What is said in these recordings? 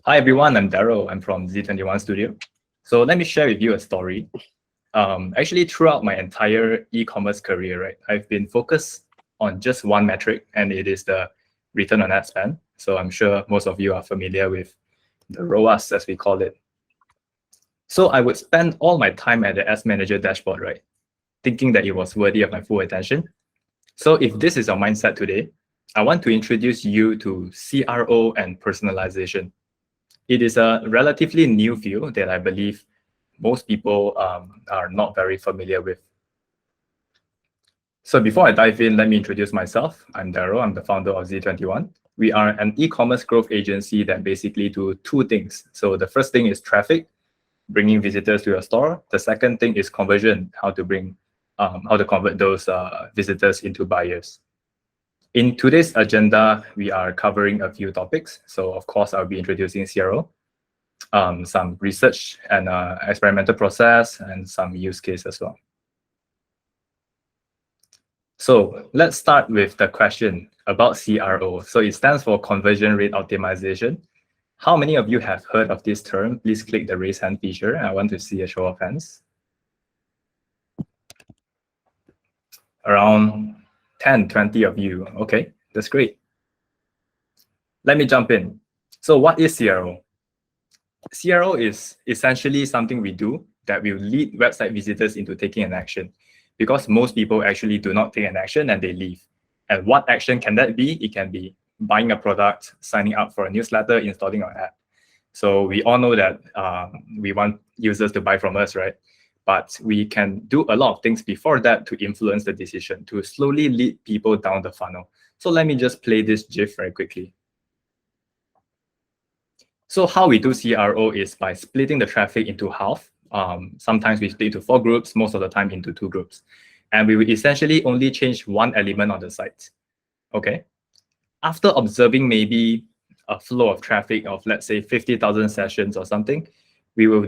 Hi everyone, I'm Daryl. I'm from Z21 Studio. So let me share with you a story. Actually, throughout my entire e-commerce career, right, I've been focused on just one metric, and it is the return on ad spend. So I'm sure most of you are familiar with the ROAS, as we call it. So I would spend all my time at the Ads Manager dashboard, right, thinking that it was worthy of my full attention. So if this is your mindset today, I want to introduce you to CRO and personalization. It is a relatively new field that I believe most people are not very familiar with. So before I dive in, let me introduce myself. I'm Daryl. I'm the founder of Z21. We are an e-commerce growth agency that basically do two things. So the first thing is traffic, bringing visitors to your store. The second thing is conversion, how to convert those visitors into buyers. In today's agenda, we are covering a few topics. So of course, I'll be introducing CRO, some research and experimental process, and some use case as well. So let's start with the question about CRO. So it stands for conversion rate optimization. How many of you have heard of this term? Please click the raise hand feature. I want to see a show of hands. Around 10, 20 of you. Okay, that's great. Let me jump in. So what is CRO? CRO is essentially something we do that will lead website visitors into taking an action, because most people actually do not take an action and they leave. And what action can that be? It can be buying a product, signing up for a newsletter, installing our app. So we all know that we want users to buy from us, right? But we can do a lot of things before that to influence the decision, to slowly lead people down the funnel. So let me just play this GIF very quickly. So how we do CRO is by splitting the traffic into half. Sometimes we split into 4 groups, most of the time into 2 groups. And we will essentially only change one element on the site. Okay. After observing maybe a flow of traffic of, let's say, 50,000 sessions or something, we will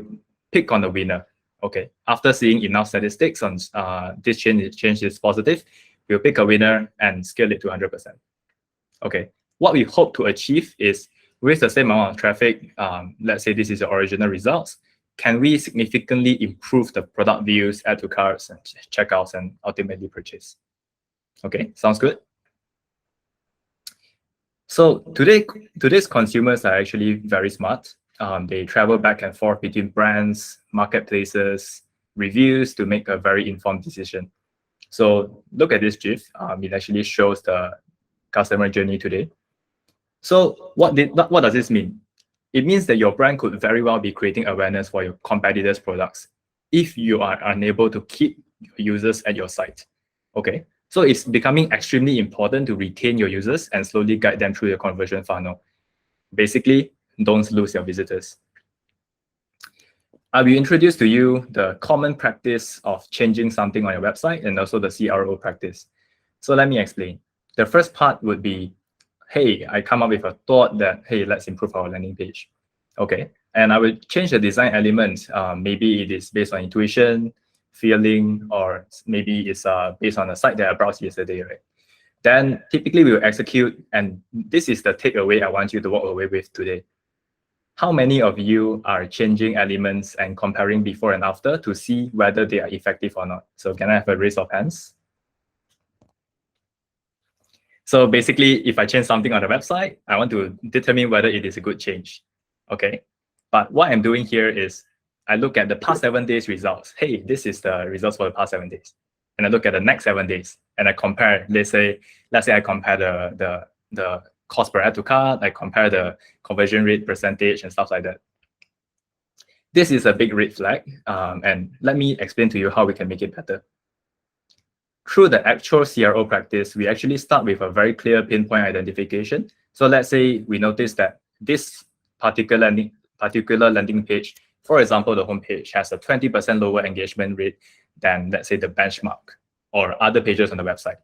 pick on the winner. Okay. After seeing enough statistics on this change is positive, we'll pick a winner and scale it to 100%. Okay. What we hope to achieve is, with the same amount of traffic, let's say this is the original results, can we significantly improve the product views, add to carts, and checkouts, and ultimately purchase? Okay, sounds good. So today's consumers are actually very smart. They travel back and forth between brands, marketplaces, reviews to make a very informed decision. So look at this GIF. It actually shows the customer journey today. So what does this mean? It means that your brand could very well be creating awareness for your competitors' products if you are unable to keep users at your site. Okay, so it's becoming extremely important to retain your users and slowly guide them through your conversion funnel. Basically, don't lose your visitors. I will introduce to you the common practice of changing something on your website and also the CRO practice. So let me explain. The first part would be, hey, I come up with a thought that, hey, let's improve our landing page. Okay, and I will change the design elements. Maybe it is based on intuition, feeling, or maybe it's based on a site that I browsed yesterday, right? Then typically we will execute, and this is the takeaway I want you to walk away with today. How many of you are changing elements and comparing before and after to see whether they are effective or not? So can I have a raise of hands? So basically, if I change something on the website, I want to determine whether it is a good change. Okay. But what I'm doing here is I look at the past 7 days results. Hey, this is the results for the past 7 days. And I look at the next 7 days and I compare, let's say I compare the cost per add to cart, I compare the conversion rate percentage and stuff like that. This is a big red flag. And let me explain to you how we can make it better. Through the actual CRO practice, we actually start with a very clear pinpoint identification. So let's say we notice that this particular landing page, for example, the homepage, has a 20% lower engagement rate than, let's say, the benchmark or other pages on the website.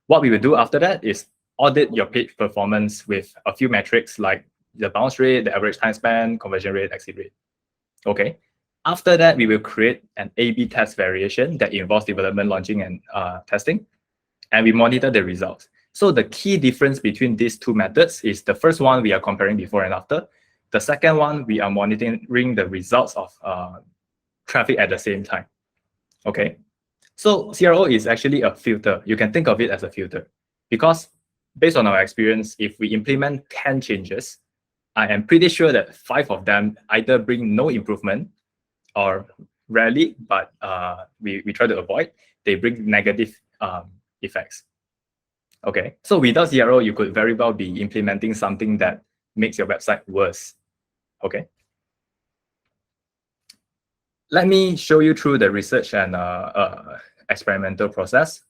What we will do after that is audit your page performance with a few metrics like the bounce rate, the average time spent, conversion rate, exit rate. Okay. After that, we will create an A/B test variation that involves development, launching, and testing, and we monitor the results. So the key difference between these two methods is the first one we are comparing before and after. The second one, we are monitoring the results of traffic at the same time. Okay, so CRO is actually a filter. You can think of it as a filter, because based on our experience, if we implement 10 changes, I am pretty sure that 5 of them either bring no improvement, or rarely, but we try to avoid, they bring negative effects. Okay, so without CRO, you could very well be implementing something that makes your website worse. Okay, let me show you through the research and experimental process.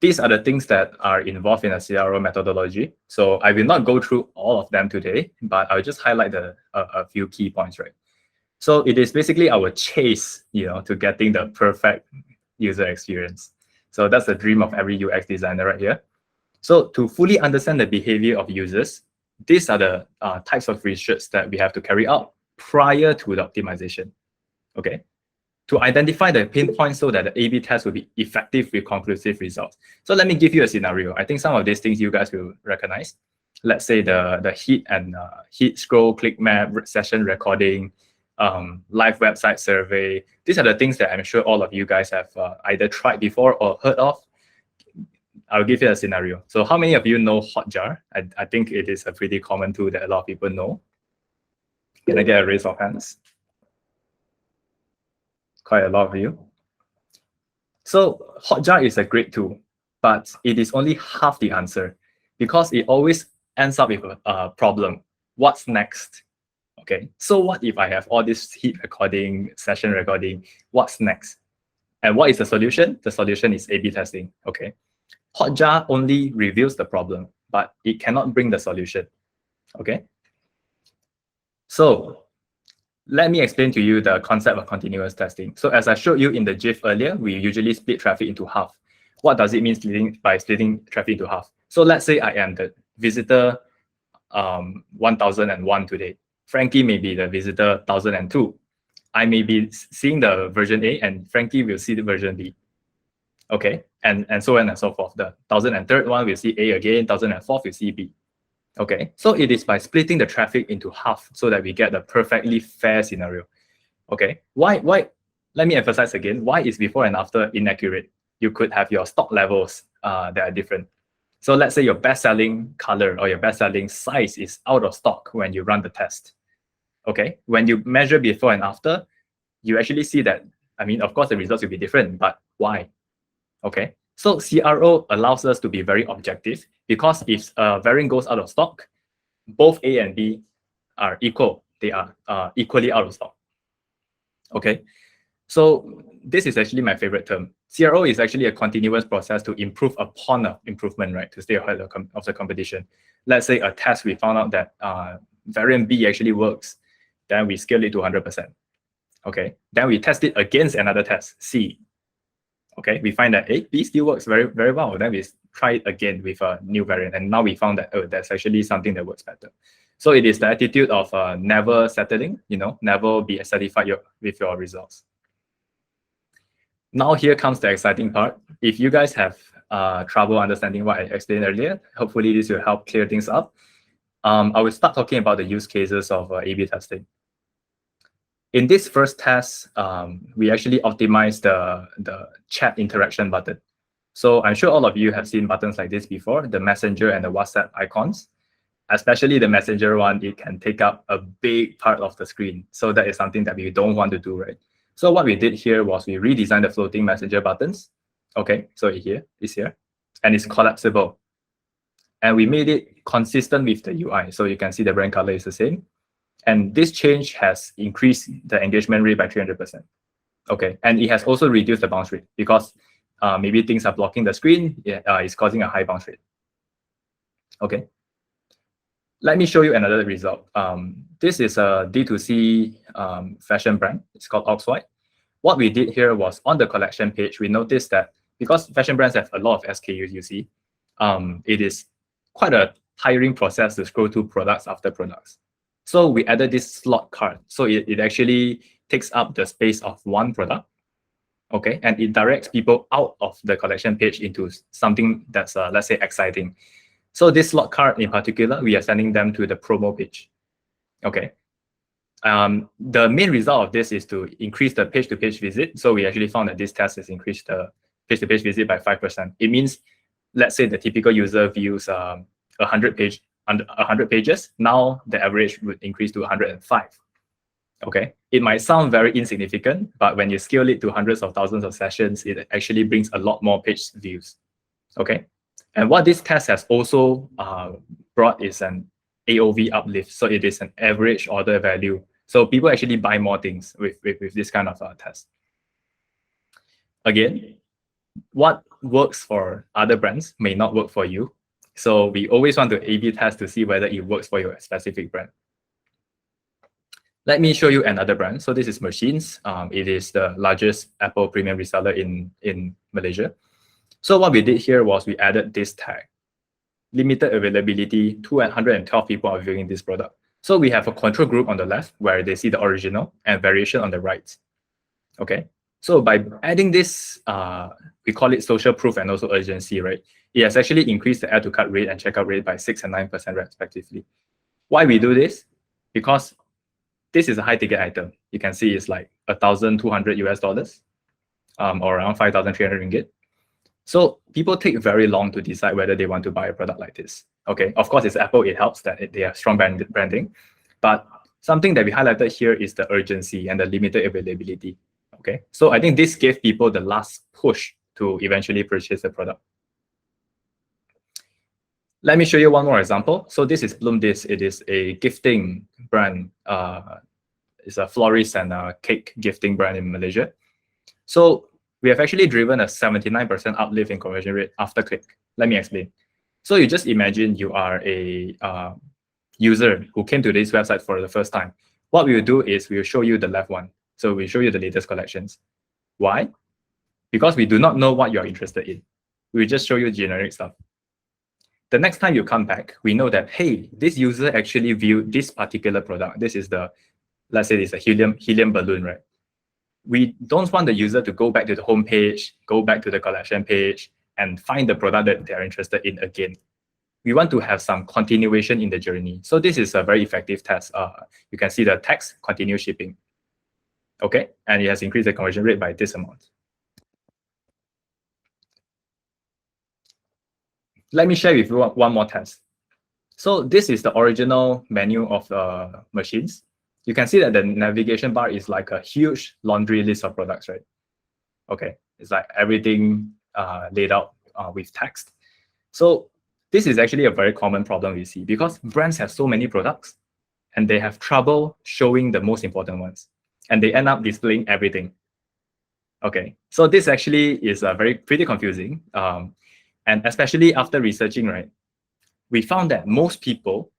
These are the things that are involved in a CRO methodology. So I will not go through all of them today, but I'll just highlight a few key points, right? So it is basically our chase, to getting the perfect user experience. So that's the dream of every UX designer right here. So to fully understand the behavior of users, these are the types of research that we have to carry out prior to the optimization. Okay, to identify the pain points so that the A/B test will be effective with conclusive results. So let me give you a scenario. I think some of these things you guys will recognize. Let's say the heat and heat scroll, click map, session recording, live website survey. These are the things that I'm sure all of you guys have either tried before or heard of. I'll give you a scenario. So how many of you know Hotjar? I think it is a pretty common tool that a lot of people know. Can I get a raise of hands? Quite a lot of you. So Hotjar is a great tool, but it is only half the answer, because it always ends up with a problem. What's next? Okay, so what if I have all this heat recording, session recording? What's next? And what is the solution? The solution is A/B testing. Okay, Hotjar only reveals the problem, but it cannot bring the solution. Okay, so let me explain to you the concept of continuous testing. So as I showed you in the GIF earlier, we usually split traffic into half. What does it mean by splitting traffic into half? So let's say I am the visitor 1001 today. Frankie may be the visitor 1002. I may be seeing the version A, and Frankie will see the version B. Okay, and so on and so forth. The 1003rd one will see A again, 1004th will see B. Okay, so it is by splitting the traffic into half so that we get a perfectly fair scenario. Okay, why? Let me emphasize again, why is before and after inaccurate? You could have your stock levels that are different. So let's say your best-selling color or your best-selling size is out of stock when you run the test. Okay, when you measure before and after, you actually see that, of course, the results will be different, but why? Okay, so CRO allows us to be very objective, because if a variant goes out of stock, both A and B are equal. They are equally out of stock. Okay, so this is actually my favorite term. CRO is actually a continuous process to improve upon an improvement, right? To stay ahead of the competition. Let's say a test, we found out that variant B actually works, then we scale it to 100%. Okay, then we test it against another test, C. Okay, we find that B still works very, very well. Then we try it again with a new variant, and now we found that, oh, that's actually something that works better. So it is the attitude of never settling, never be satisfied with your results. Now here comes the exciting part. If you guys have trouble understanding what I explained earlier, hopefully this will help clear things up. I will start talking about the use cases of A/B testing. In this first test, we actually optimized the chat interaction button. So I'm sure all of you have seen buttons like this before, the Messenger and the WhatsApp icons. Especially the Messenger one, it can take up a big part of the screen. So that is something that we don't want to do, right? So what we did here was we redesigned the floating Messenger buttons. Okay, so it's here, and it's collapsible. And we made it consistent with the UI. So you can see the brand color is the same. And this change has increased the engagement rate by 300%. Okay, and it has also reduced the bounce rate, because maybe things are blocking the screen. It's causing a high bounce rate. Okay, let me show you another result. This is a D2C fashion brand. It's called Oxwhite. What we did here was, on the collection page, we noticed that because fashion brands have a lot of SKUs, you see, it is quite a tiring process to scroll through products after products. So we added this slot card. So it actually takes up the space of one product. Okay, and it directs people out of the collection page into something that's, let's say, exciting. So this slot card in particular, we are sending them to the promo page. Okay, The main result of this is to increase the page-to-page visit. So we actually found that this test has increased the page-to-page visit by 5%. It means, let's say the typical user views 100 pages. Now the average would increase to 105. Okay, it might sound very insignificant, but when you scale it to hundreds of thousands of sessions, it actually brings a lot more page views. Okay, and what this test has also brought is an AOV uplift. So it is an average order value. So people actually buy more things with this kind of test. Again, what works for other brands may not work for you. So we always want to A/B test to see whether it works for your specific brand. Let me show you another brand. So this is Machines. It is the largest Apple premium reseller in Malaysia. So what we did here was we added this tag. Limited availability, 212 people are viewing this product. So we have a control group on the left where they see the original and variation on the right. Okay. So by adding this, we call it social proof and also urgency, right? It has actually increased the add to cart rate and checkout rate by 6 and 9% respectively. Why we do this? Because this is a high ticket item. You can see it's like $1,200 or around 5,300 ringgit. So people take very long to decide whether they want to buy a product like this. Okay, of course, it's Apple. It helps that they have strong branding. But something that we highlighted here is the urgency and the limited availability. Okay, so I think this gave people the last push to eventually purchase the product. Let me show you one more example. So this is Bloomdis. It is a gifting brand. It's a florist and a cake gifting brand in Malaysia. So we have actually driven a 79% uplift in conversion rate after click. Let me explain. So you just imagine you are a user who came to this website for the first time. What we will do is we will show you the left one. So we show you the latest collections. Why? Because we do not know what you're interested in. We will just show you generic stuff. The next time you come back, we know that, hey, this user actually viewed this particular product. This is the, let's say it's a helium balloon, right? We don't want the user to go back to the home page, go back to the collection page, and find the product that they're interested in again. We want to have some continuation in the journey. So this is a very effective test. You can see the text, continue shipping. Okay, and it has increased the conversion rate by this amount. Let me share with you one more test. So this is the original menu of the Machines. You can see that the navigation bar is like a huge laundry list of products, right? Okay, it's like everything laid out with text. So this is actually a very common problem we see because brands have so many products and they have trouble showing the most important ones and they end up displaying everything. Okay, so this actually is pretty confusing. And especially after researching, right, we found that most people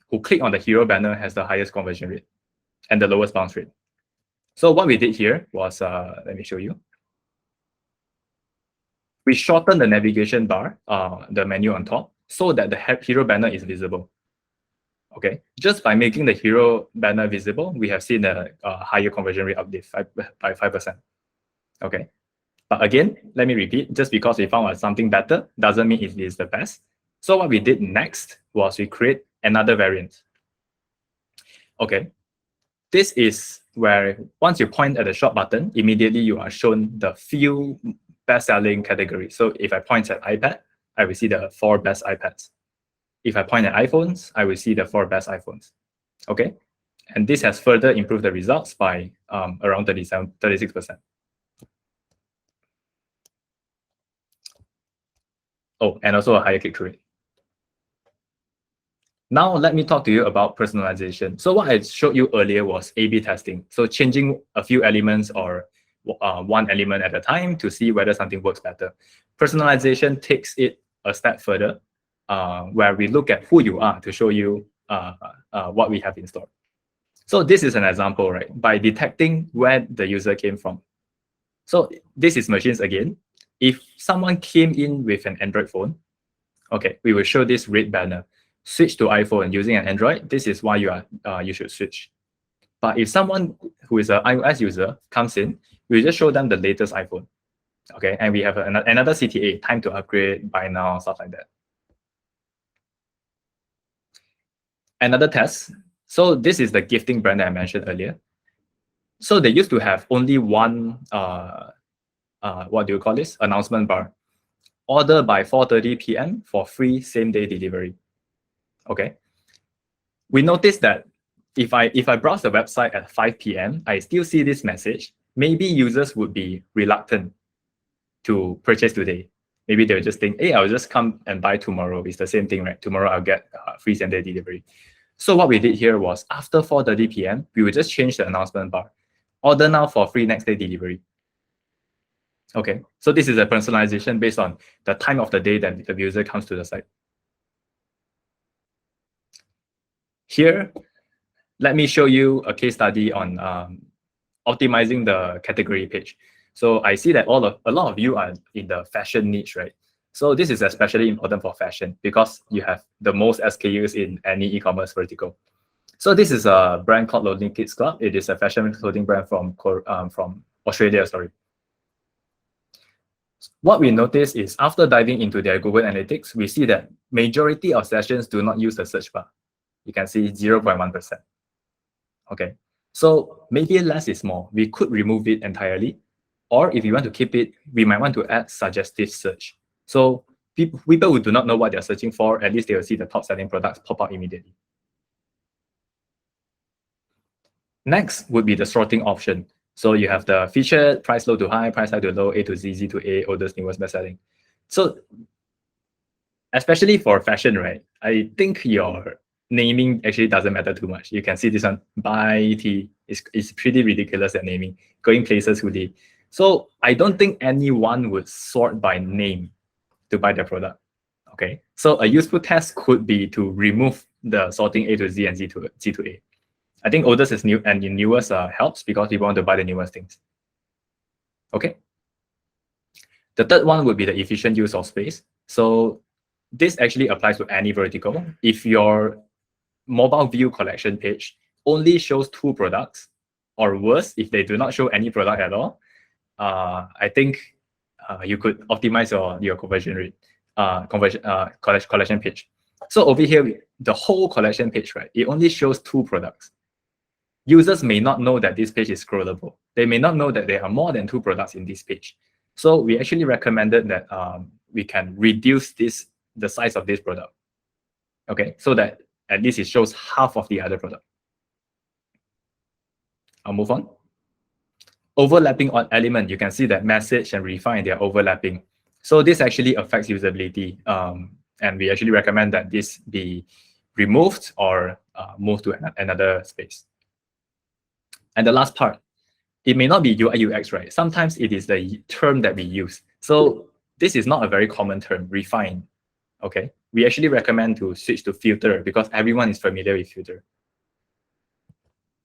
who click on the hero banner has the highest conversion rate and the lowest bounce rate. So what we did here was, let me show you. We shortened the navigation bar, the menu on top, so that the hero banner is visible. Okay, just by making the hero banner visible, we have seen a higher conversion rate uplift by 5%. Okay, but again, let me repeat, just because we found something better doesn't mean it is the best. So what we did next was we create another variant. Okay, this is where once you point at the shop button, immediately you are shown the few best-selling categories. So if I point at iPad, I will see the 4 best iPads. If I point at iPhones, I will see the 4 best iPhones. Okay, and this has further improved the results by around 36%. Oh, and also a higher click-through rate. Now, let me talk to you about personalization. So what I showed you earlier was A/B testing. So changing a few elements or one element at a time to see whether something works better. Personalization takes it a step further, where we look at who you are to show you what we have in store. So this is an example, right? By detecting where the user came from. So this is Machines again. If someone came in with an Android phone, okay, we will show this red banner. Switch to iPhone using an Android, this is why you should switch. But if someone who is an iOS user comes in, we just show them the latest iPhone. Okay, and we have another CTA, time to upgrade, buy now, stuff like that. Another test. So this is the gifting brand that I mentioned earlier. So they used to have only one, what do you call this? Announcement bar. Order by 4:30 p.m. for free same-day delivery. Okay. We noticed that if I browse the website at 5 p.m., I still see this message. Maybe users would be reluctant to purchase today. Maybe they'll just think, hey, I'll just come and buy tomorrow. It's the same thing, right? Tomorrow I'll get free same-day delivery. So what we did here was after 4:30 p.m., we would just change the announcement bar. Order now for free next day delivery. Okay, so this is a personalization based on the time of the day that the user comes to the site. Here, let me show you a case study on optimizing the category page. So I see that a lot of you are in the fashion niche, right? So this is especially important for fashion because you have the most SKUs in any e-commerce vertical. So this is a brand called Lonely Kids Club. It is a fashion clothing brand from Australia, sorry. What we notice is after diving into their Google Analytics, we see that majority of sessions do not use the search bar. You can see 0.1%. Okay, so maybe less is more. We could remove it entirely. Or if you want to keep it, we might want to add suggestive search. So people who do not know what they're searching for, at least they will see the top selling products pop up immediately. Next would be the sorting option. So you have the featured, price low to high, price high to low, A to Z, Z to A, oldest, newest, best selling. So especially for fashion, right? I think your naming actually doesn't matter too much. You can see this one, buy tea, is pretty ridiculous at naming, going places hoodie. So I don't think anyone would sort by name to buy their product. Okay, so a useful test could be to remove the sorting A to Z and Z to A. I think oldest is new and the newest helps because people want to buy the newest things. Okay. The third one would be the efficient use of space. So this actually applies to any vertical. If your mobile view collection page only shows 2 products, or worse, if they do not show any product at all, I think you could optimize your conversion rate, collection page. So over here, the whole collection page, right? It only shows 2 products. Users may not know that this page is scrollable. They may not know that there are more than 2 products in this page. So we actually recommended that we can reduce the size of this product. Okay, so that at least it shows half of the other product. I'll move on. Overlapping on element, you can see that message and refine, they are overlapping. So this actually affects usability. And we actually recommend that this be removed or moved to another space. And the last part, it may not be UI UX, right? Sometimes it is the term that we use. So this is not a very common term, refine. Okay, we actually recommend to switch to filter because everyone is familiar with filter.